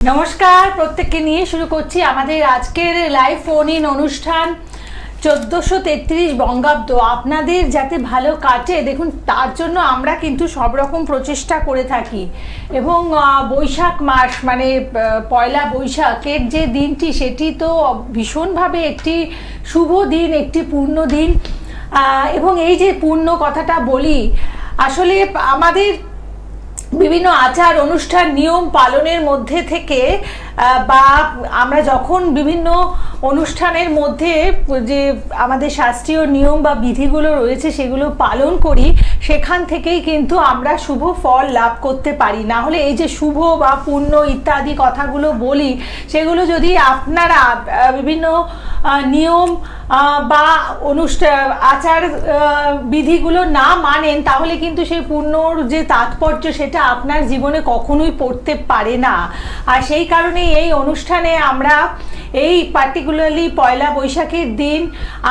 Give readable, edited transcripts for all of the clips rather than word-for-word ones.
নমস্কার, প্রত্যেককে নিয়ে শুরু করছি আমাদের আজকের লাইভ ফোন ইন অনুষ্ঠান। 1433 বঙ্গাব্দ আপনাদের যাতে ভালো কাটে, দেখুন তার জন্য আমরা কিন্তু সব রকম প্রচেষ্টা করে থাকি। এবং বৈশাখ মাস মানে পয়লা বৈশাখের যে দিনটি, সেটি তো ভীষণভাবে একটি শুভ দিন, একটি পূর্ণ দিন। এবং এই যে পূর্ণ কথাটা বলি, আসলে আমাদের বিভিন্ন আচার অনুষ্ঠান নিয়ম পালনের মধ্যে থেকে বা আমরা যখন বিভিন্ন অনুষ্ঠানের মধ্যে যে আমাদের শাস্ত্রীয় নিয়ম বা বিধিগুলো রয়েছে সেগুলো পালন করি, সেখান থেকেই কিন্তু আমরা শুভ ফল লাভ করতে পারি। না হলে এই যে শুভ বা পুণ্য ইত্যাদি কথাগুলো বলি, সেগুলো যদি আপনারা বিভিন্ন নিয়ম বা আচার বিধিগুলো না মানেন, তাহলে কিন্তু সেই পুণ্যর যে তাৎপর্য সেটা আপনার জীবনে কখনোই পড়তে পারে না। আর সেই কারণে এই অনুষ্ঠানে আমরা এই পার্টিকুলারলি পয়লা বৈশাখের দিন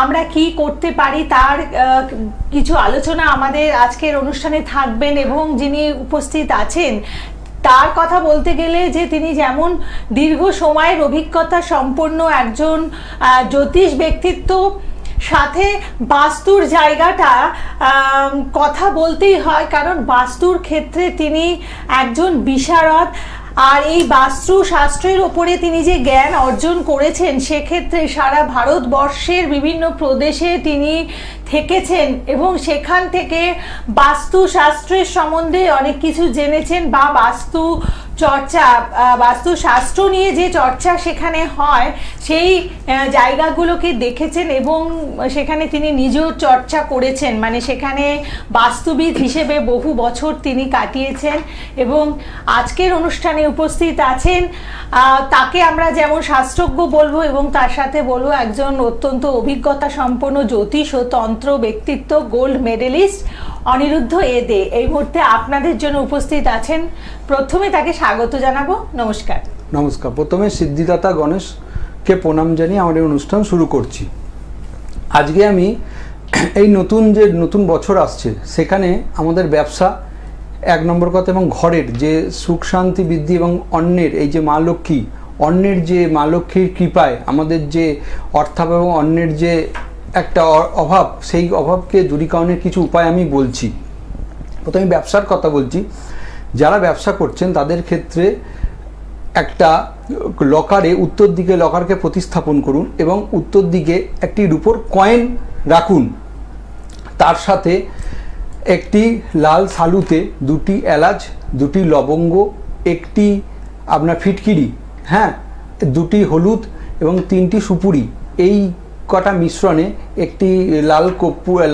আমরা কি করতে পারি তার কিছু আলোচনা আমাদের আজকের অনুষ্ঠানে থাকবেন। এবং যিনি উপস্থিত আছেন তার কথা বলতে গেলে যে তিনি যেমন দীর্ঘ সময়ের অভিজ্ঞতা সম্পন্ন একজন জ্যোতিষ ব্যক্তিত্ব, সাথে বাস্তুর জায়গাটা কথা বলতেই হয়, কারণ বাস্তুর ক্ষেত্রে তিনি একজন বিশারদ। আর এই বাস্তু শাস্ত্রের ওপরে তিনি যে জ্ঞান অর্জন করেছেন, সেক্ষেত্রে সারা ভারতবর্ষের বিভিন্ন প্রদেশে তিনি থেকেছেন এবং সেখান থেকে বাস্তু শাস্ত্রের সম্বন্ধে অনেক কিছু জেনেছেন, বা বাস্তুশাস্ত্র নিয়ে যে চর্চা সেখানে হয় সেই জায়গাগুলোকে দেখেছেন এবং সেখানে তিনি নিজেও চর্চা করেছেন, মানে সেখানে বাস্তুবিদ হিসেবে বহু বছর তিনি কাটিয়েছেন। এবং আজকের অনুষ্ঠানে উপস্থিত আছেন, তাকে আমরা যেমন শাস্ত্রজ্ঞ বলবো এবং তার সাথে বলবো একজন অত্যন্ত অভিজ্ঞতা সম্পন্ন জ্যোতিষ ও তন্ত্র ব্যক্তিত্ব, গোল্ড মেডেলিস্ট অনিরুদ্ধ এ দে এই মুহূর্তে আপনাদের জন্য উপস্থিত আছেন। প্রথমে তাকে স্বাগত জানাবো। নমস্কার। নমস্কার। প্রথমে সিদ্ধিদাতা গণেশকে প্রণাম জানিয়ে আমাদের অনুষ্ঠান শুরু করছি। আজকে আমি এই নতুন বছর আসছে, সেখানে আমাদের ব্যবসা এক নম্বর কথা এবং ঘরের যে সুখ শান্তি বৃদ্ধি এবং অন্যের এই যে মা লক্ষ্মী, অন্যের যে মা লক্ষ্মীর কৃপায় আমাদের যে অর্থাভাব এবং অন্যের যে একটা অভাব, সেই অভাবকে দূরীকরণের কিছু উপায় আমি বলছি। প্রথমে ব্যবসার কথা বলছি। যারা ব্যবসা করছেন তাদের ক্ষেত্রে একটা লকারে, উত্তর দিকে লকারকে প্রতিস্থাপন করুন এবং উত্তর দিকে একটি রূপোর কয়েন রাখুন। তার সাথে একটি লাল সালুতে 2টি এলাচ, 2টি লবঙ্গ, একটি আপনার ফিটকিরি, 2টি হলুদ এবং 3টি সুপুরি, এই কটা মিশ্রণে একটি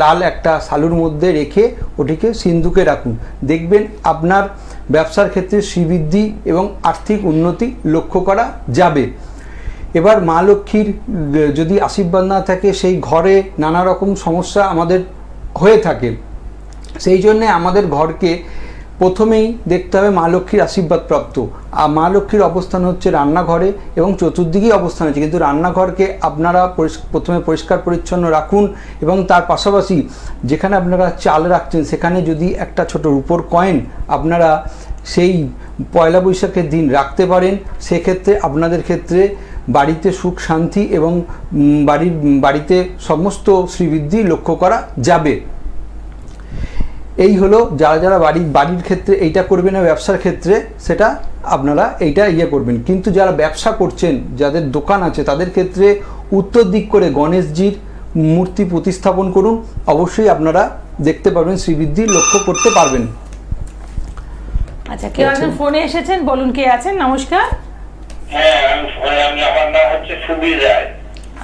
লাল একটা সালুর মধ্যে রেখে ওটিকে সিন্ধুকে রাখুন। দেখবেন আপনার ব্যবসার ক্ষেত্রে শ্রীবৃদ্ধি এবং আর্থিক উন্নতি লক্ষ্য করা যাবে। এবার মা লক্ষ্মীর যদি আশীর্বাদ না থাকে, সেই ঘরে নানা রকম সমস্যা আমাদের হয়ে থাকে। সেই জন্যে আমাদের ঘরকে প্রথমেই দেখতে হবে মা লক্ষ্মীর আশীর্বাদ প্রাপ্ত। আর মা লক্ষ্মীর অবস্থান হচ্ছে রান্নাঘরে এবং চতুর্দিকেই অবস্থান আছে, কিন্তু রান্নাঘরকে আপনারা প্রথমে পরিষ্কার পরিচ্ছন্ন রাখুন এবং তার পাশাপাশি যেখানে আপনারা চাল রাখছেন সেখানে যদি একটা ছোট রূপোর কয়েন আপনারা সেই পয়লা বৈশাখের দিন রাখতে পারেন, সেক্ষেত্রে আপনাদের ক্ষেত্রে বাড়িতে সুখ শান্তি এবং বাড়িতে সমস্ত শ্রীবৃদ্ধি লক্ষ্য করা যাবে। এই হলো যারা বাড়ির ক্ষেত্রে এইটা করবেন না, ব্যবসার ক্ষেত্রে সেটা আপনারা এইটা করবেন। কিন্তু যারা ব্যবসা করছেন, যাদের দোকান আছে, তাদের ক্ষেত্রে উত্তর দিক করে গণেশজির মূর্তি প্রতিস্থাপন করুন। অবশ্যই আপনারা দেখতে পারবেন, শ্রীবৃদ্ধি লক্ষ্য করতে পারবেন। আচ্ছা, কেউ একজন ফোনে এসেছেন, বলুন কে আছেন। নমস্কার। হ্যাঁ, আমি আমার নাম হচ্ছে সুবীর রায়।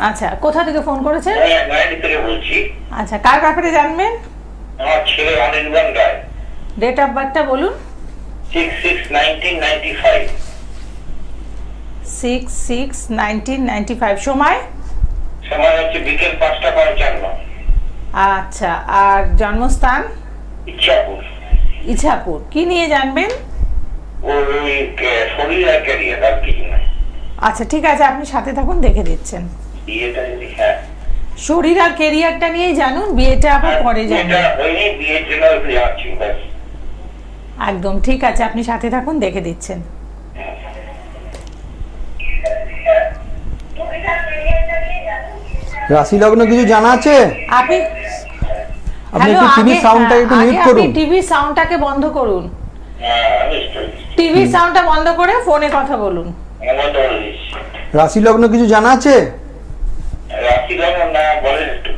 আচ্ছা, কোথা থেকে ফোন করেছেন? গাড়ি থেকে বলছি। আচ্ছা, কার ব্যাপারে জানবেন? আমার ছেলে অনির্বাণ রায়। ডেট অফ বার্থটা বলুন। 6/6/1995। 6/6/1995। সময় হচ্ছে বিকেল 5:55। আচ্ছা, আর জন্মস্থান? ইছাপুর। কি নিয়ে জানবেন? ওই শরীর আর ক্যারিয়ার, আর কিছু না। আচ্ছা, ঠিক আছে, আপনি সাথে থাকুন, দেখে দিচ্ছেন। বিয়েটা হ্যাঁ, শরীর আর ক্যারিয়ারটা নিয়েই জানুন, বিয়েটা আবার পরে জানবেন। বিয়ের জন্য যাচ্ছি। একদম ঠিক আছে, আপনি সাথে থাকুন, দেখে দিচ্ছেন। রাশি লগ্ন কিছু জানা আছে? আপনি আপনি হ্যালো, একটু টিভি আগে- সাউন্ডটাকে একটু আগে মিউট আপনি করুন। টিভি সাউন্ডটাকে বন্ধ করুন। নিশ্চয়ই টিভি সাউন্ডটা বন্ধ করে ফোনে কথা বলুন। বন্ধ করে দিচ্ছি। রাশি লগ্ন কিছু জানা আছে? রাশি লগ্ন না বলেন একটু।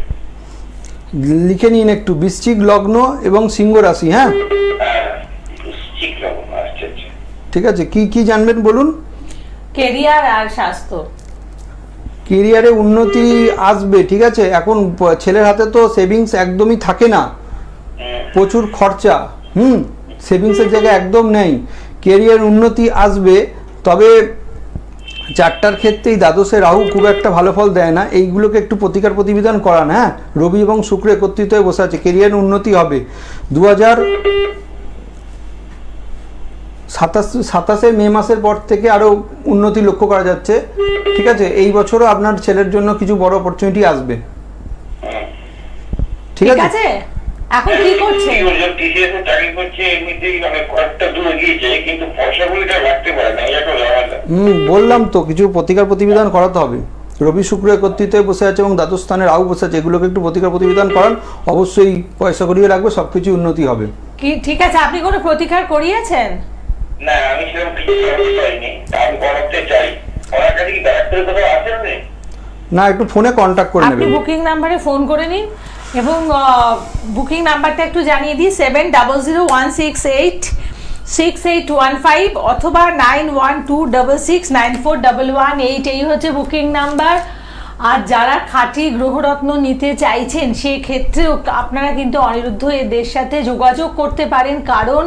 লিখে নিন একটু, বৃশ্চিক লগ্ন এবং সিংহ রাশি। হ্যাঁ, হ্যাঁ, ঠিক লগ্ন। আচ্ছা আচ্ছা। ঠিক আছে। কি কি জানবেন বলুন। কেরিয়ার আর স্বাস্থ্য। কেরিয়ারে উন্নতি আসবে, ঠিক আছে। এখন ছেলের হাতে তো সেভিংস একদমই থাকে না, প্রচুর খরচা। সেভিংসের জায়গায় একদম নেই। কেরিয়ার উন্নতি আসবে, তবে চারটার ক্ষেত্রেই দ্বাদশে রাহু খুব একটা ভালো ফল দেয় না। এইগুলোকে একটু প্রতিকার প্রতিবিধান করান। হ্যাঁ, রবি এবং শুক্র একত্রিত হয়ে বসে আছে, কেরিয়ার উন্নতি হবে। 2027 মে মাসের পর থেকে আরো উন্নতি লক্ষ্য করা যাচ্ছে, ঠিক আছে। এই বছরও আপনার ছেলের জন্য কিছু বড় অপরচুনিটি আসবে, ঠিক ঠিক আছে। আছে, এখন কি করছে? টিসিএস চাকরি করছে, এমনিতেই কয়েকটা দূর গিয়েছে, কিন্তু পয়সাগুলিটা রাখতে পারে না, এই একটা ঝামেলা। বললাম তো কিছু প্রতিকার প্রতিবিধান করাতে হবে। রবি শুক্র একত্রিত হয়ে বসে আছে এবং দ্বাদশ স্থানে রাহু বসে আছে, এগুলোকে একটু প্রতিকার প্রতিবিধান করান, অবশ্যই পয়সা করিয়ে রাখবে, সবকিছু উন্নতি হবে। কি ঠিক আছে, আপনি কোনো প্রতিকার করিয়েছেন? না, আমি সেরকম কিছু করতে পারিনি, আমি করাতে চাই। ওনার কাছে কি ডাক্তারের কথা আছে না? না, একটু ফোনে কন্ট্যাক্ট করে আপনি নেবেন। বুকিং নাম্বারে ফোন করে নিন এবং বুকিং নাম্বারটা একটু জানিয়ে দিই, 7001686815 অথবা 9126694118। এই হচ্ছে বুকিং নাম্বার। আর যারা খাঁটি গ্রহরত্ন নিতে চাইছেন সেক্ষেত্রেও আপনারা কিন্তু অনিরুদ্ধ এদের সাথে যোগাযোগ করতে পারেন, কারণ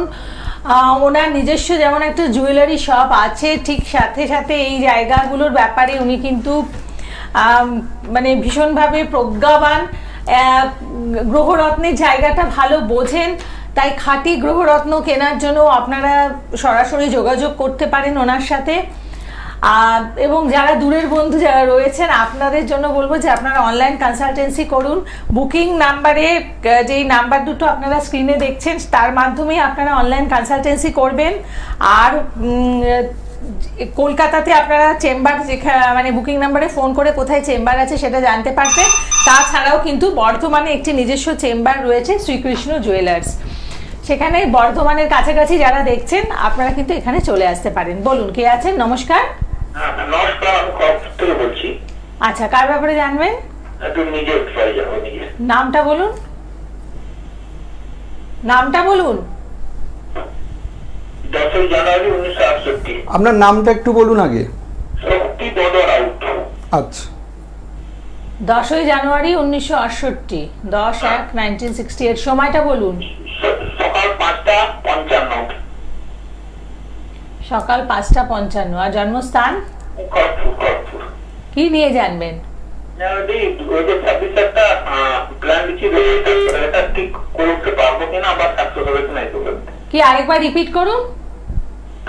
ওনার নিজস্ব যেমন একটা জুয়েলারি শপ আছে, ঠিক সাথে সাথে এই জায়গাগুলোর ব্যাপারে উনি কিন্তু মানে ভীষণভাবে প্রজ্ঞাবান, গ্রহরত্নের জায়গাটা ভালো বোঝেন। তাই খাঁটি গ্রহরত্ন কেনার জন্য আপনারা সরাসরি যোগাযোগ করতে পারেন ওনার সাথে। এবং যারা দূরের বন্ধু যারা রয়েছেন আপনাদের জন্য বলবো যে আপনারা অনলাইন কনসালটেন্সি করুন। বুকিং নাম্বারে যেই নাম্বার দুটো আপনারা স্ক্রিনে দেখছেন তার মাধ্যমে আপনারা অনলাইন কনসালটেন্সি করবেন। আর কলকাতাতে আপনারা চেম্বার মানে বুকিং নাম্বারে ফোন করে কোথায় চেম্বার আছে সেটা জানতে পারবেন। তাছাড়াও কিন্তু বর্ধমানে একটি নিজস্ব চেম্বার রয়েছে, শ্রীকৃষ্ণ জুয়েলার্স। সেখানে বর্ধমানের কাছাকাছি যারা দেখছেন আপনারা কিন্তু এখানে চলে আসতে পারেন। বলুন, কে আছেন? নমস্কার। নমস্কার, আমি কলকাতা থেকে বলছি। আচ্ছা, কার ব্যাপারে জানবেন? একটু নিজের বিষয়ে যাবো, নিজের। নামটা বলুন, নামটা বলুন। 10ই জানুয়ারি 1968। আপনার নামটা একটু বলুন আগে। শক্তি বদর আউট। আচ্ছা, 10ই জানুয়ারি 1968, 10/1/1968। সময়টা বলুন। সকাল 5:55। সকাল 5:55। আর জন্মস্থান? খড়গপুর। কি নিয়ে জানবেন? যদি 2026 একটা প্ল্যান দিচ্ছি, এটা ঠিক করতে পারবো কিনা, আবার সাকসেস হবে কিনা এই তো। কি আরেকবার রিপিট করুন।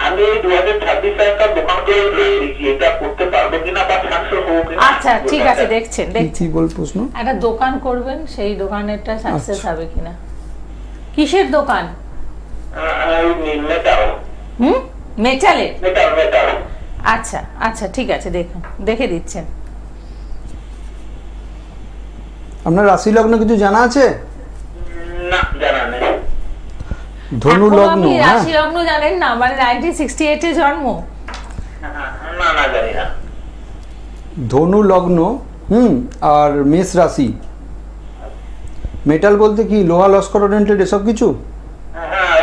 আমি 2026 সালে একটা দোকান করে দিয়েছি, এটা করতে পারবো কিনা বা সাকসেস হবো কিনা। আচ্ছা, ঠিক আছে, দেখছেন কি বল প্রশ্ন? একটা দোকান করবেন, সেই দোকানেরটা সাকসেস আচ্ছা। হবে কিনা। কিসের দোকান? মেটাল। মেটালের? মেটাল। আচ্ছা আচ্ছা, ঠিক আছে, দেখুন, দেখে দিচ্ছেন। আপনার রাশি লগ্ন কিছু জানা আছে? না, জানা নেই। ধনু এখনো লগ্ন। আপনি হ্যাঁ, রাশি লগ্ন জানেন না? মানে 1968 জন্ম। না, জানি না। ধনু লগ্ন, আর মেষ রাশি। মেটাল বলতে কি লোহা, লস্কর, ওরিয়েন্টেড এসব কিছু? হ্যাঁ,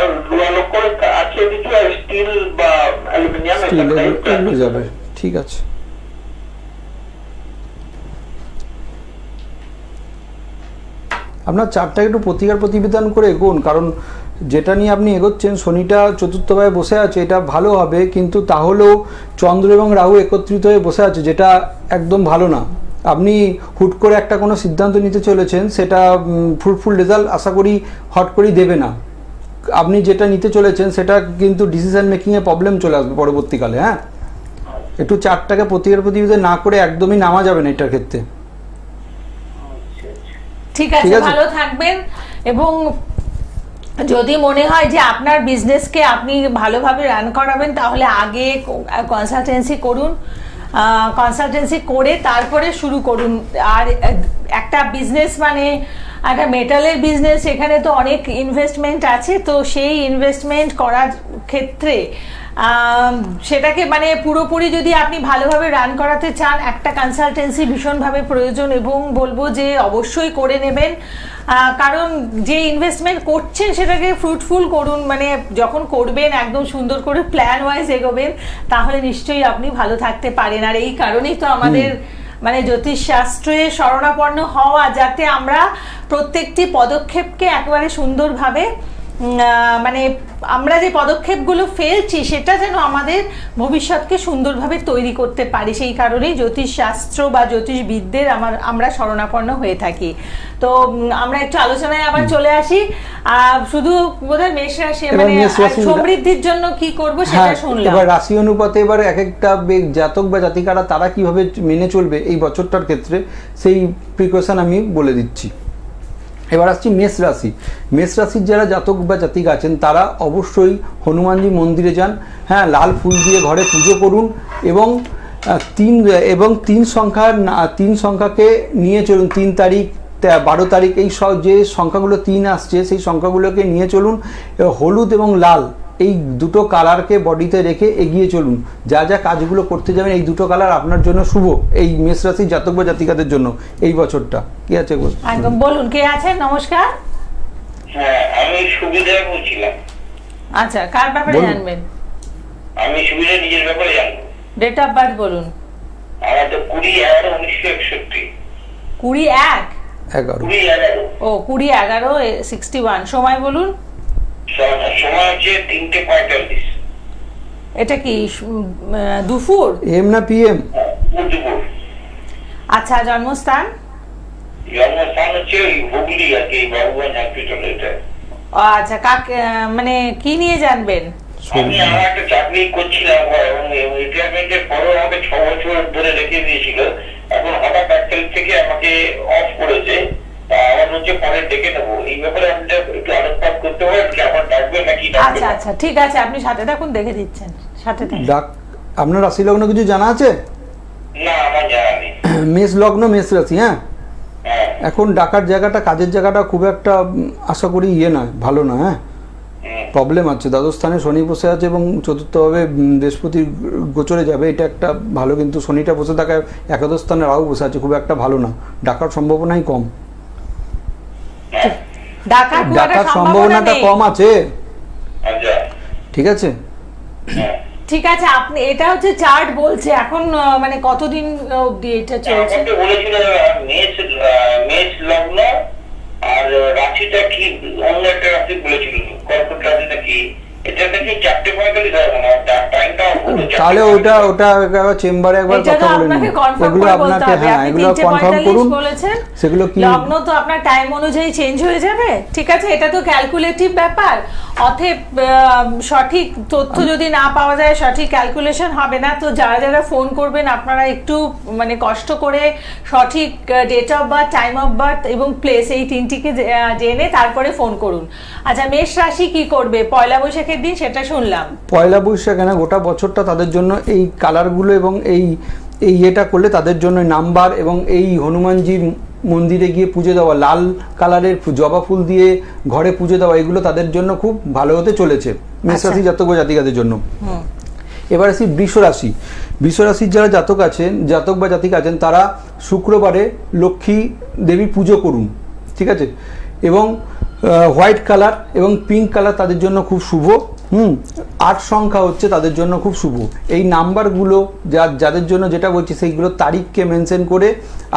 লোক করে আছে কিছু, স্টিল বা অ্যালুমিনিয়াম স্টিল এগুলো যাবে, ঠিক আছে। আপনার চারটাকে একটু প্রতিকার প্রতিবিধান করে এগোন, কারণ যেটা নিয়ে আপনি এগোচ্ছেন, শনিটা চতুর্থভাবে বসে আছে, এটা ভালো হবে, কিন্তু তাহলেও চন্দ্র এবং রাহু একত্রিত হয়ে বসে আছে, যেটা একদম ভালো না। আপনি হুট করে একটা কোনো সিদ্ধান্ত নিতে চলেছেন, সেটা ফ্রুটফুল রেজাল্ট আশা করি হট করেই দেবে না। আপনি যেটা নিতে চলেছেন সেটা কিন্তু ডিসিশন মেকিংয়ে প্রবলেম চলে আসবে পরবর্তীকালে। হ্যাঁ, একটু চারটাকে প্রতিকার প্রতিবিধান না করে একদমই নামা যাবে না এটার ক্ষেত্রে। ঠিক আছে, ভালো থাকবেন। এবং যদি মনে হয় যে আপনার বিজনেসকে আপনি ভালোভাবে রান করাবেন তাহলে আগে কনসালটেন্সি করুন। কনসালটেন্সি করে তারপরে শুরু করুন। আর একটা বিজনেস মানে একটা মেটালের বিজনেস, এখানে তো অনেক ইনভেস্টমেন্ট আছে, তো সেই ইনভেস্টমেন্ট করার ক্ষেত্রে সেটাকে মানে পুরোপুরি যদি আপনি ভালোভাবে রান করাতে চান, একটা কনসালটেন্সি ভীষণভাবে প্রয়োজন, এবং বলবো যে অবশ্যই করে নেবেন। কারণ যে ইনভেস্টমেন্ট করছেন সেটাকে ফ্রুটফুল করুন, মানে যখন করবেন একদম সুন্দর করে প্ল্যান ওয়াইজ এগোবেন, তাহলে নিশ্চয়ই আপনি ভালো থাকতে পারেন। আর এই কারণেই তো আমাদের মানে জ্যোতিষশাস্ত্রে শরণাপন্ন হওয়া, যাতে আমরা প্রত্যেকটি পদক্ষেপকে একেবারে সুন্দরভাবে মানে আমরা যে পদক্ষেপগুলো ফেলছি সেটা যেন আমাদের ভবিষ্যৎকে সুন্দরভাবে তৈরি করতে পারি। সেই কারণেই জ্যোতিষশাস্ত্র বা জ্যোতিষবিদদের আমরা শরণাপন্ন হয়ে থাকি। তো আমরা একটু আলোচনায় আবার চলে আসি। শুধু বোধহয় মেষ রাশি মানে সমৃদ্ধির জন্য কি করব সেটা শুনলাম। এবার রাশি অনুপাতে এবার এক একটা জাতক বা জাতিকারা তারা কিভাবে মেনে চলবে এই বছরটার ক্ষেত্রে, সেই প্রিকশন আমি বলে দিচ্ছি। এবার আসছি মেষ রাশি। মেষ রাশির যারা জাতক বা জাতিকা আছেন তারা অবশ্যই হনুমানজি মন্দিরে যান, হ্যাঁ, লাল ফুল দিয়ে ঘরে পুজো করুন, এবং তিন সংখ্যাকে নিয়ে চলুন। 3 তারিখ, 12 তারিখ, এই সব যে সংখ্যাগুলো 3 আসছে সেই সংখ্যাগুলোকে নিয়ে চলুন। হলুদ এবং লাল এই দুটো কালারকে বডিতে রেখে এগিয়ে চলুন। যা যা কাজগুলো করতে যাবেন এই দুটো কালার আপনার জন্য শুভ, এই মেষ রাশির জাতক বা জাতিকাদের জন্য এই বছরটা। কি আছে একদম বলুন, কে আছেন? নমস্কার। হ্যাঁ, আমি সুবিধা বলছিলাম। আচ্ছা, কার ব্যাপারে জানবেন? আমি সুবিধা নিজের ব্যাপারে জানবো। ডেট অফ বার্থ বলুন। আমার তো 20/11/1961। 20/11? ও 20/11/61। সময় বলুন। সময় হচ্ছে 3:45। এটা কি দুপুর? এম না পিএম? দুপুর। আচ্ছা, জন্মস্থান? জন্মস্থান হচ্ছে হুগলি আর কি, বাবুগঞ্জ হসপিটাল। এটা আচ্ছা, কাকে মানে কি নিয়ে জানবেন? আমি আমার একটা চাকরি করছিলাম এবং রিটায়ারমেন্টের পরেও আমাকে 6 বছর ধরে রেখে দিয়েছিল। এখন হঠাৎ 1 তারিখ থেকে আমাকে অফ করেছে। আমার হচ্ছে পরে ডেকে নেবো। এই ব্যাপারে আপনি একটু আলোকপাত করতে পারেন কি? আমার ডাকবেন নাকি? আচ্ছা আচ্ছা, ঠিক আছে, আপনি সাথে থাকুন, দেখে দিচ্ছেন। সাথে থাকুন। আপনার রাশি লগ্ন কিছু জানা আছে? না, আমার জানা নেই। মেষ লগ্ন, মেষ রাশি। হ্যাঁ, এখন ডাকার জায়গাটা, কাজের জায়গাটা খুব একটা আশা করি নয়, ভালো না। হ্যাঁ, প্রবলেম আছে। দ্বাদশ স্থানে শনি বসে আছে এবং চতুর্থভাবে বৃহস্পতি গোচরে যাবে, এটা একটা ভালো। কিন্তু শনিটা বসে থাকায় একাদশ স্থানে রাহু বসে আছে, খুব একটা ভালো না। ডাকার সম্ভাবনাই কম, ডাকার সম্ভাবনাটা কম আছে। ঠিক আছে, ঠিক আছে। আপনি এটা হচ্ছে চার্ট বলছে এখন, মানে কতদিন অবধি এটা চলছে? বলেছিল মেষ লগ্ন, আর রাশিটা কি অন্য একটা রাশি বলেছিল, কর্কট রাশিটা কি, এটা নাকি 4:45 হবে না টাইমটা। তাহলে ওটা চেম্বারে একবার কথা বলে নিন। এগুলো আপনাকে, হ্যাঁ, এগুলো কনফার্ম করুন। সেগুলো কি লগ্ন তো আপনার টাইম অনুযায়ী চেঞ্জ হয়ে যাবে। ঠিক আছে, এটা তো ক্যালকুলেটিভ ব্যাপার, অতএব সঠিক তথ্য যদি না পাওয়া যায়, সঠিক ক্যালকুলেশন হবে না। তো যারা যারা ফোন করবেন আপনারা একটু মানে কষ্ট করে সঠিক date of birth, time of birth এবং প্লেস, এই তিনটিকে জেনে তারপরে ফোন করুন। আচ্ছা, মেষ রাশি কি করবে পয়লা বৈশাখের দিন সেটা শুনলাম। পয়লা বৈশাখ না, গোটা বছরটা তাদের জন্য এই কালারগুলো এবং এই এটা করলে তাদের জন্য নাম্বার, এবং এই হনুমানজির মন্দিরে গিয়ে পুজো দেওয়া, লাল কালারের জবা ফুল দিয়ে ঘরে পুজো দেওয়া, এগুলো তাদের জন্য খুব ভালো হতে চলেছে মেষ রাশি জাতক বা জাতিকাদের জন্য। এবার আসি বৃষ রাশি। বৃষ রাশির যারা জাতক বা জাতিকা আছেন তারা শুক্রবারে লক্ষ্মী দেবী পুজো করুন। ঠিক আছে, এবং হোয়াইট কালার এবং পিঙ্ক কালার তাদের জন্য খুব শুভ। 8 সংখ্যা হচ্ছে তাদের জন্য খুব শুভ। এই নাম্বারগুলো যাদের জন্য যেটা বলছি সেইগুলো তারিখকে মেনশন করে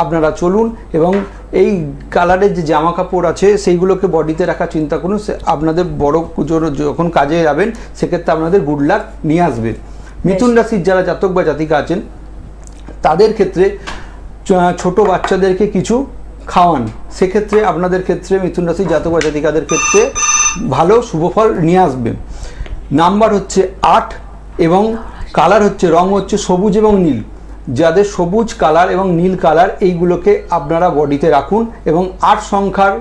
আপনারা চলুন, এবং এই কালারের যে জামা কাপড় আছে সেইগুলোকে বডিতে রাখার চিন্তা করুন। আপনাদের বড় পুজোর যখন কাজে যাবেন সেক্ষেত্রে আপনাদের গুড লাক নিয়ে আসবে। মিথুন রাশির যারা জাতক বা জাতিকা আছেন তাদের ক্ষেত্রে ছোট বাচ্চাদেরকে কিছু খাওয়ান, সেক্ষেত্রে আপনাদের ক্ষেত্রে মিথুন রাশির জাতক বা জাতিকাদের ক্ষেত্রে ভালো শুভফল নিয়ে আসবে। নাম্বার হচ্ছে 8 এবং কালার হচ্ছে, রং হচ্ছে সবুজ এবং নীল। যাদের সবুজ কালার এবং নীল কালার এইগুলোকে আপনারা বডিতে রাখুন, এবং 8 সংখ্যার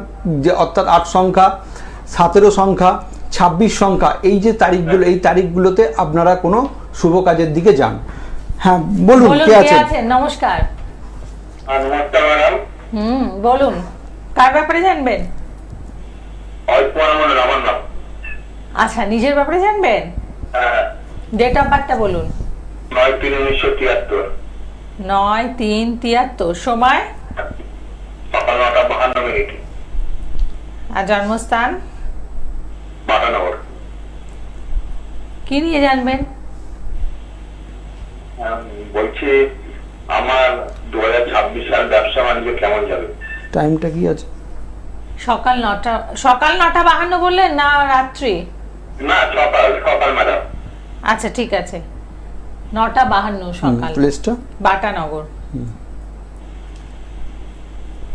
যে অর্থাৎ 8 সংখ্যা, 17 সংখ্যা, 26 সংখ্যা, এই যে তারিখগুলো, এই তারিখগুলোতে আপনারা কোনো শুভ কাজের দিকে যান। হ্যাঁ বলুন বলুন কে কে আছেন? আছেন? নমস্কার। নমস্কার ম্যাডাম। বলুন কার ব্যাপারে জানবেন? অল্প আমার নাম। আচ্ছা, নিজের ব্যাপারে জানবেন? হ্যাঁ, ডেট অফ বার্থটা বলুন। 9/3/1973। 9/3/73। সময় সকাল 9:52। আর জন্মস্থান? বাটানগর। কি নিয়ে জানবেন? বলছি আমার 2026 সাল ব্যবসা বাণিজ্য কেমন যাবে? টাইমটা কি আছে? সকাল 9:52 বললেন না রাত্রি? না, সকাল ম্যাডাম। আচ্ছা ঠিক আছে, 9:52 সকাল। প্লেসটা? বাটানগর।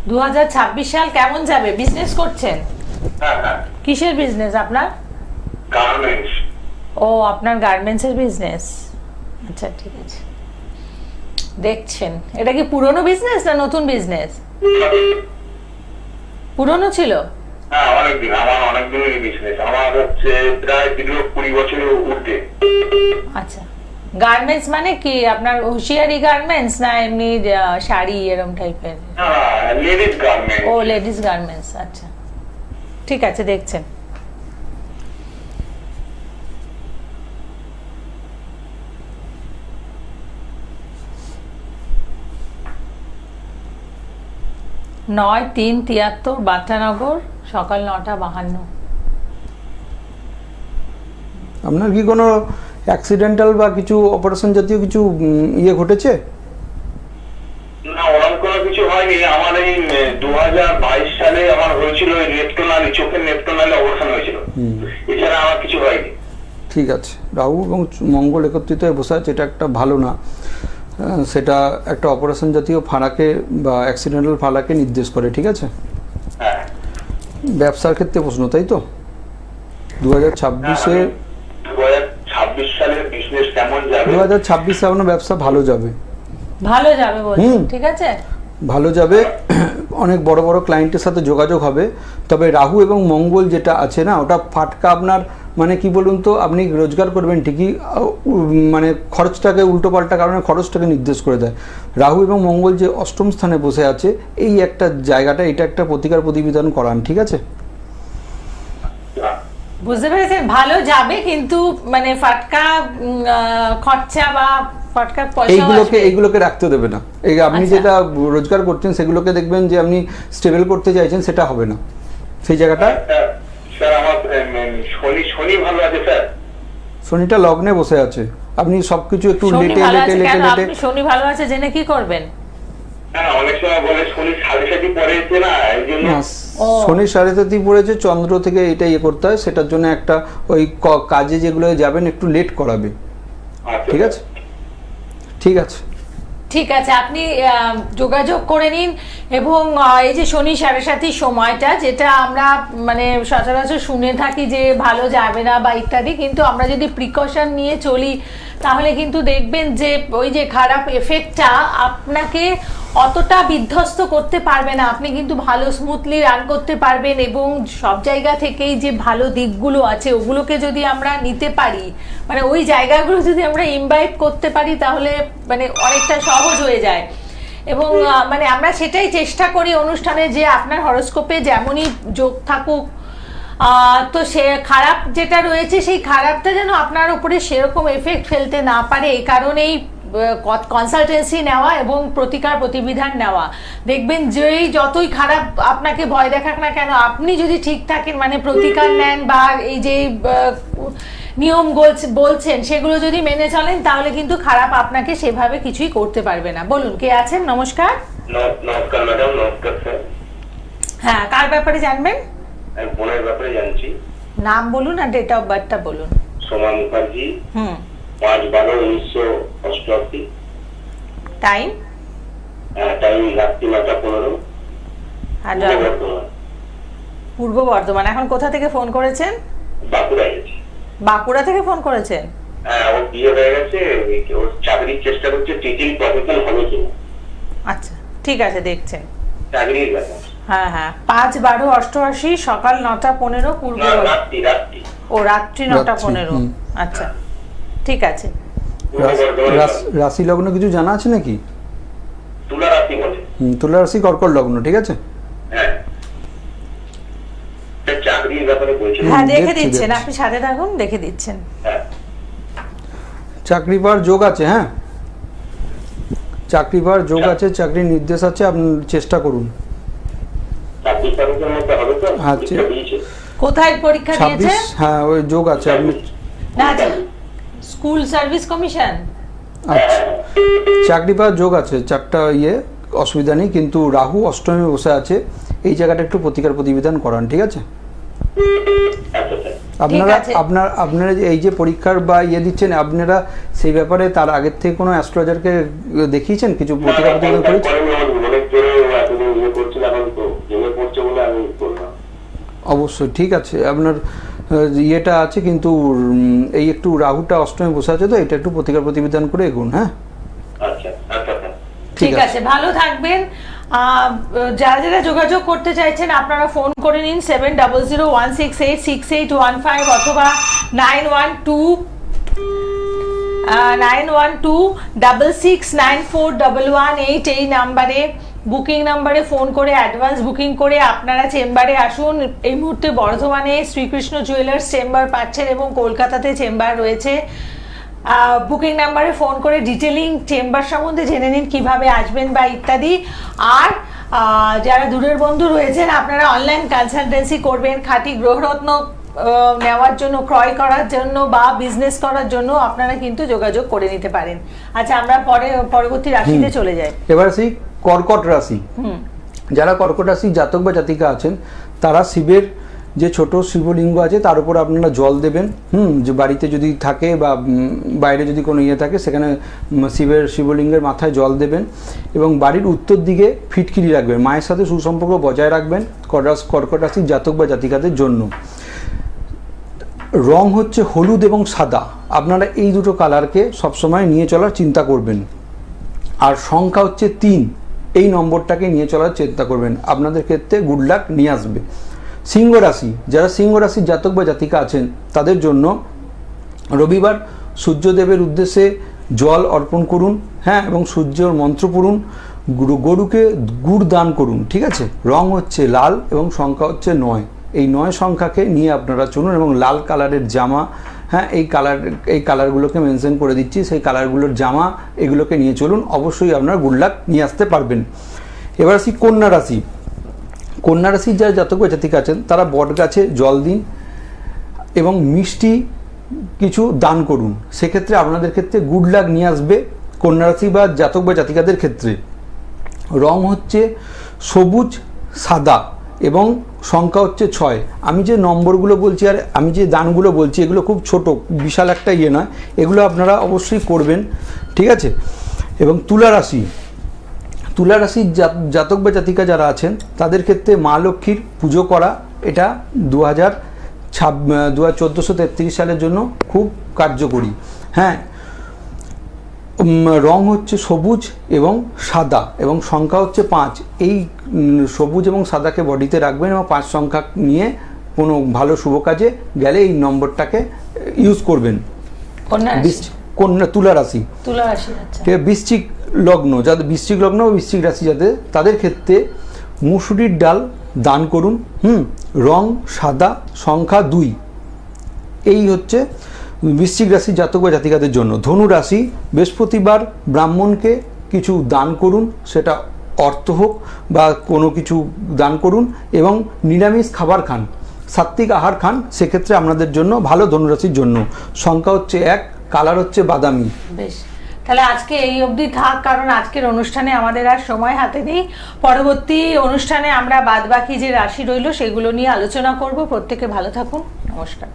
2026 সাল কেমন যাবে? বিজনেস করছেন? হ্যাঁ। কিসের বিজনেস আপনার? গার্মেন্টস। ও, আপনার গার্মেন্টসের বিজনেস। আচ্ছা ঠিক আছে, দেখছেন এটা কি পুরনো বিজনেস না নতুন বিজনেস? পুরনো ছিল? হ্যাঁ, আমার অনেকদিনের বিজনেস। আমার হচ্ছে প্রায় দীর্ঘ 20 বছরের ঊর্ধ্বে। আচ্ছা, গার্মেন্টস মানে কি আপনার হুঁশিয়ারি গার্মেন্টস না এমনি শাড়ি এরকম টাইপের? Ladies garment. ও, লেডিস গার্মেন্টস। আচ্ছা ঠিক আছে, দেখছেন। নয় 3/73 বাটানগর, সকাল 9:52। আপনার কি কোনো অ্যাক্সিডেন্টাল বা কিছু অপারেশন জাতীয় কিছু ইয়ে ঘটেছে? না, ওরকম কোনো কিছু হয়নি। আমার এই 2022 সালে আমার হয়েছিল রেপটোনালি, চোখের রেপটোনালি অবসান হয়েছিল। এছাড়া আমার কিছু হয়নি। ঠিক আছে, রাহু এবং মঙ্গল একত্রিত হয়ে বসে আছে, এটা একটা ভালো না। সেটা একটা অপারেশন জাতীয় ফাঁড়াকে বা অ্যাক্সিডেন্টাল ফাঁড়াকে নির্দেশ করে, ঠিক আছে? হ্যাঁ। ব্যবসার ক্ষেত্রে প্রশ্ন, তাই তো? 2026-এ 2026 সালের বিজনেস কেমন যাবে? 2026 আপনার ব্যবসা ভালো যাবে। ভালো যাবে বলছেন? ঠিক আছে, ভালো যাবে, অনেক বড় বড় ক্লায়েন্টের সাথে যোগাযোগ হবে। তবে রাহু এবং মঙ্গল যেটা আছে না, ওটা ফাটকা আপনার, মানে কি বলুন তো, আপনি রোজগার করবেন ঠিকই, মানে খরচটাকে উল্টোপাল্টা কারণে খরচটাকে নির্দেশ করে দেয়। রাহু এবং মঙ্গল যে অষ্টম স্থানে বসে আছে, এই একটা জায়গাটা, এটা একটা প্রতিকার প্রতিবিধান করান, ঠিক আছে? বুঝতে পেরেছেন? ভালো যাবে, কিন্তু মানে ফাটকা খরচা বা ফাটকা পয়সা এইগুলোকে রাখতে দেবে না। এই আপনি আচ্ছা। যেটা রোজগার করছেন সেগুলোকে দেখবেন যে আপনি স্টেবল করতে চাইছেন, সেটা হবে না সেই জায়গাটা। স্যার, আমার শনি ভালো আছে স্যার। শনিটা লগ্নে বসে আছে, আপনি সবকিছু একটু শনি লেটে ভালো লেটে আছে লেটে কেন? লেটে আপনি শনি ভালো আছে জেনে কি করবেন? হ্যাঁ, অনেক সময় বলে শনি সাড়ে সাথে পড়েছে না, এই জন্য। না, শনি সাড়ে সাতি পড়েছে, চন্দ্র থেকে এটা ইয়ে করতে হয়, সেটার জন্য একটা ওই কাজে যেগুলো যাবেন একটু লেট করাবে, আচ্ছা, ঠিক আছে? ঠিক আছে, ঠিক আছে, আপনি যোগাযোগ করে নিন। এবং এই যে শনি সাড়ে সাতির সময়টা, যেটা আমরা মানে সচরাচর শুনে থাকি যে ভালো যাবে না বা ইত্যাদি, কিন্তু আমরা যদি প্রিকশন নিয়ে চলি তাহলে কিন্তু দেখবেন যে ওই যে খারাপ এফেক্টটা আপনাকে অতটা বিধ্বস্ত করতে পারবে না। আপনি কিন্তু ভালো স্মুথলি রান করতে পারবেন, এবং সব জায়গা থেকেই যে ভালো দিকগুলো আছে ওগুলোকে যদি আমরা নিতে পারি, মানে ওই জায়গাগুলো যদি আমরা ইনভাইট করতে পারি, তাহলে মানে অনেকটা সহজ হয়ে যায়। এবং মানে আমরা সেটাই চেষ্টা করি অনুষ্ঠানে, যে আপনার হরোস্কোপে যেমনই যোগ থাকুক, তো সে খারাপ যেটা রয়েছে সেই খারাপটা যেন আপনার উপরে সেরকম এফেক্ট ফেলতে না পারে, এই কারণেই কনসালটেন্সি নেওয়া এবং প্রতিকার প্রতিবিধান নেওয়া। দেখবেন যেই যতই খারাপ আপনাকে ভয় দেখাক না কেন, আপনি যদি ঠিক থাকেন, মানে প্রতিকার নেন বা এই যে নিয়ম বলছেন সেগুলো যদি মেনে চলেন, তাহলে কিন্তু খারাপ আপনাকে সেভাবে কিছুই করতে পারবে না। বলুন কে আছেন? নমস্কার। নমস্কার ম্যাডাম। নমস্কার স্যার। হ্যাঁ, কার ব্যাপারে জানবেন? আমি বোনের ব্যাপারে জানছি। নাম বলুন আর ডেট অফ বার্থটা বলুন। সোমা মুখার্জি। 5/12/1988। টাইম? টাইম রাত্রি 9:15। আর পূর্ব বর্ধমান। এখন কোথা থেকে ফোন করেছেন? বাঁকুড়া গেছি। বাঁকুড়া থেকে ফোন করেছেন? হ্যাঁ, ওর বিয়ে হয়ে গেছে, ওর চাকরির চেষ্টা করছে, টিচিং প্রফেশনাল হবে কিনা। আচ্ছা ঠিক আছে, দেখছেন চাকরির ব্যাপার। হ্যাঁ হ্যাঁ, 5/12/88 সকাল 9:15 পূর্ব। রাত্রি। ও রাত্রি 9:15। আচ্ছা ঠিক আছে, রাশি লগ্ন কিছু জানা আছে নাকি? তুলা রাশি বলে। তুলা রাশি কর্কট লগ্ন, ঠিক আছে। হ্যাঁ, চাকরির ব্যাপারে বলছিলেন। হ্যাঁ, দেখে দেখছি, দিচ্ছেন, দেখছি। আপনি সাথে থাকুন, দেখে দিচ্ছেন। হ্যাঁ, চাকরি পাওয়ার যোগ আছে, হ্যাঁ চাকরি পাওয়ার যোগ আছে, চাকরির নির্দেশ আছে, আপনি চেষ্টা করুন। 26 মধ্যে হবে তো? হ্যাঁ, পরীক্ষা দিয়েছে। কোথায় পরীক্ষা দিয়েছে? 26, হ্যাঁ ওই যোগ আছে আপনি। না, স্কুল সার্ভিস কমিশন। আচ্ছা, চাকরি পাওয়ার যোগ আছে, চারটা অসুবিধা নেই, কিন্তু রাহু অষ্টমে বসে আছে, এই জায়গাটা একটু প্রতিকার প্রতিবিধান করান, ঠিক আছে। আচ্ছা স্যার। আপনারা আছে। আপনারা যে এই যে পরীক্ষার বা দিচ্ছেন, আপনারা সেই ব্যাপারে তার আগের থেকে কোনো অ্যাস্ট্রোলজারকে দেখিয়েছেন, কিছু প্রতিকার প্রতিবিধান করেছেন? অনেক জোরে এতদিন করছিল, এখন তো জেনে পড়ছে বলে আমি করলাম। অবশ্যই ঠিক আছে, আপনার ইয়েটা আছে, কিন্তু এই একটু রাহুটা অষ্টমে বসে আছে, তো এটা একটু প্রতিকার প্রতিবিধান করে এগুন। হ্যাঁ, আচ্ছা আচ্ছা স্যার। ঠিক আছে, ভালো থাকবেন। যারা যারা যোগাযোগ করতে চাইছেন আপনারা ফোন করে নিন 7001686815 অথবা 9126694118 এই নাম্বারে বুকিং নাম্বারে ফোন করে অ্যাডভান্স বুকিং করে আপনারা চেম্বারে আসুন। এই মুহূর্তে বর্ধমানে শ্রীকৃষ্ণ জুয়েলার্স চেম্বার পাচ্ছেন এবং কলকাতাতে চেম্বার রয়েছে। বুকিং নাম্বারে ফোন করে ডিটেলিং চেম্বার সম্বন্ধে জেনে নিন, কিভাবে আসবেন বা ইত্যাদি। আর যারা দূরের বন্ধু রয়েছেন আপনারা অনলাইন কনসালটেন্সি করবেন, খাঁটি গ্রহরত্ন নেওয়ার জন্য, ক্রয় করার জন্য বা বিজনেস করার জন্য আপনারা কিন্তু যোগাযোগ করে নিতে পারেন। আচ্ছা, আমরা পরবর্তী রাশিতে চলে যাই। এবার সেই কর্কট রাশি, যারা কর্কট রাশি জাতক বা জাতিকা আছেন, তারা শিবের যে ছোট শিবলিঙ্গ আছে তার উপর আপনারা জল দেবেন। যে বাড়িতে যদি থাকে বা বাইরে যদি কোনো থাকে, সেখানে শিবলিঙ্গের মাথায় জল দেবেন এবং বাড়ির উত্তর দিকে ফিটকিরি রাখবেন। মায়ের সাথে সুসম্পর্ক বজায় রাখবেন কর্কট রাশির জাতক বা জাতিকাদের জন্য। রং হচ্ছে হলুদ এবং সাদা, আপনারা এই দুটো কালারকে সবসময় নিয়ে চলার চিন্তা করবেন। আর সংখ্যা হচ্ছে 3, এই নম্বরটাকে নিয়ে চলার চিন্তা করবেন, আপনাদের ক্ষেত্রে গুড লাক নিয়ে আসবে। সিংহ রাশি, যারা সিংহ রাশির জাতক বা জাতিকা আছেন তাদের জন্য রবিবার সূর্যদেবের উদ্দেশ্যে জল অর্পণ করুন, হ্যাঁ, এবং সূর্যর মন্ত্র পড়ুন, গরুকে গুড় দান করুন, ঠিক আছে। রং হচ্ছে লাল এবং সংখ্যা হচ্ছে 9, এই 9 সংখ্যাকে নিয়ে আপনারা চলুন। এবং লাল কালারের জামা, হ্যাঁ, এই কালারগুলোকে মেনশন করে দিচ্ছি, সেই কালারগুলোর জামা এগুলোকে নিয়ে চলুন, অবশ্যই আপনারা গুড লাক নিয়ে আসতে পারবেন। এবার আসি কন্যা রাশি। কন্যা রাশির যারা জাতক বা জাতিকা আছেন তারা বট গাছে জল দিন এবং মিষ্টি কিছু দান করুন, সেক্ষেত্রে আপনাদের ক্ষেত্রে গুড লাক নিয়ে আসবে কন্যা রাশি বা জাতক বা জাতিকাদের ক্ষেত্রে। রং হচ্ছে সবুজ সাদা এবং সংখ্যা হচ্ছে 6। আমি যে নম্বরগুলো বলছি আর আমি যে দানগুলো বলছি এগুলো খুব ছোট, বিশাল একটা নয়, এগুলো আপনারা অবশ্যই করবেন, ঠিক আছে। এবং তুলা রাশির জাতক বা জাতিকা যারা আছেন তাদের ক্ষেত্রে মা লক্ষ্মীর পুজো করা, এটা 1433 সালের জন্য খুব কার্যকরী। হ্যাঁ, রং হচ্ছে সবুজ এবং সাদা এবং সংখ্যা হচ্ছে 5। এই সবুজ এবং সাদাকে বডিতে রাখবেন এবং 5 সংখ্যা নিয়ে কোনো ভালো শুভ কাজে গেলে এই নম্বরটাকে ইউজ করবেন। তুলা রাশি, আচ্ছা। বৃশ্চিক লগ্ন, যাদের বৃশ্চিক লগ্ন বা বৃশ্চিক রাশি তাদের ক্ষেত্রে মুসুরির ডাল দান করুন, রং সাদা, সংখ্যা 2। এই হচ্ছে বৃশ্চিক রাশির জাতক বা জাতিকাদের জন্য। ধনু রাশি, বৃহস্পতিবার ব্রাহ্মণকে কিছু দান করুন, সেটা অর্থ হোক বা কোনো কিছু দান করুন এবং নিরামিষ খাবার খান, সাত্ত্বিক আহার খান, সেক্ষেত্রে আপনাদের জন্য ভালো। ধনুরাশির জন্য সংখ্যা হচ্ছে 1, কালার হচ্ছে বাদামি। বেশ, তাহলে আজকে এই অবধি থাক, কারণ আজকের অনুষ্ঠানে আমাদের আর সময় হাতে নেই। পরবর্তী অনুষ্ঠানে আমরা বাদবাকি যে রাশি রইল সেগুলো নিয়ে আলোচনা করব। প্রত্যেকে ভালো থাকুন। নমস্কার।